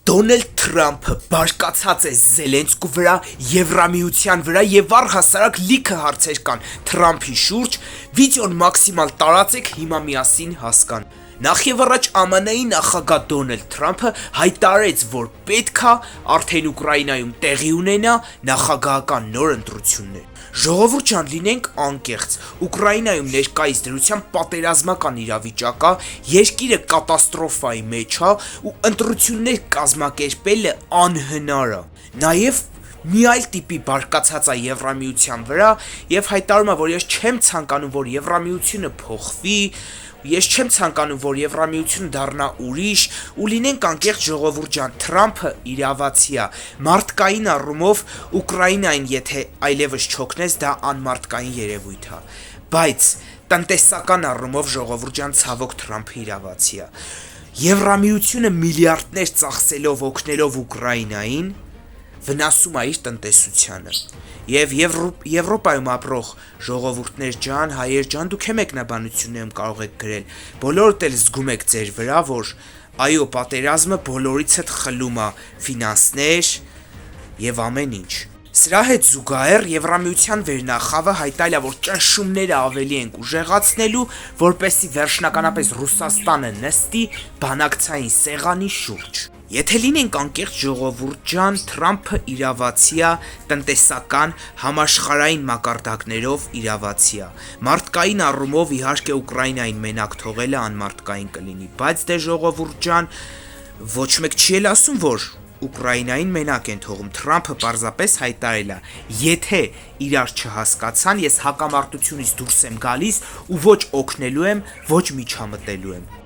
Դոնալդ Թրամփը բարկացած է Զելենսկու վրա, Եվրամիության վրա եւ առհասարակ լիքը հարցեր կան Թրամփի շուրջ, վիդեոն մաքսիմալ տարածեք, հիմա միասին հասկան։ Նախ եւ առաջ ԱՄՆ-ի նախագահ Դոնալդ Թրամփը հայտարարեց, որ պետքա արդեն Ուկրաինայում տեղի ունենա նախագահական նոր ընտրություններ։ Ժողովուրդ ջան, լինենք անկեղծ, Ուկրաինայում ներկայիս դրությամբ պատերազմական իրավիճակ է, երկիրը կատաստրոֆայի մեջ է ու ընտրություններ կազմակերպելը անհնար է։ Նաև մի այլ տիպի բարկացած է Եվրամիության վրա եւ հայտարարում է, որ ես չեմ ցանկանում, որ Եվրամիությունը փոխվի, ես չեմ ցանկանում, որ Եվրամիությունը դառնա ուրիշ, ու լինենք անկեղծ ժողովուրդ ջան, Թրամփը իրավացի է։ Մարդկային առումով Ուկրաինային եթե այլևս չօգնես, դա անմարդկային երևույթ է։ Բայց տնտեսական առումով ժողովուրդ ջան, ցավոք Թրամփը իրավացի է։ Եվրամիությունը միլիարդներ ծախսելով օգնելով Ուկրաինային վնասում է իր տնտեսությանը։ Եվ Եվրոպայում ապրող ժողովուրդներ ջան, հայեր ջան, դուք մեկնաբանություններում կարող եք գրել, բոլորդ էլ զգում եք ձեր վրա, որ այո, պատերազմը բոլորից հետ խլում է ֆինանսներ եւ ամեն ինչ։ Սրա հետ զուգահեռ Եվրամիության վերնախավը հայտարարել է, որ ճնշումները ավելի են ուժեղացնելու, որպեսզի վերջնականապես Ռուսաստանը նստի բանակցային սեղանի շուրջ։ Եթե լինենք անկեղծ ժողովուրդ ջան, Թրամփը իրավացի է, տնտեսական համաշխարհային մակարդակներով իրավացի է։ Մարդկային առումով իհարկե Ուկրաինային մենակ թողելը անմարդկային կլինի, բայց դե ժողովուրդ ջան, ոչ մեկ չի էլ ասում, որ Ուկրաինային մենակ են թողում։ Թրամփը պարզապես հայտարարել է. եթե իրար չհասկացան, ես հակամարտությունից դուրս եմ գալիս ու ոչ օգնելու եմ, ոչ միջամտելու եմ։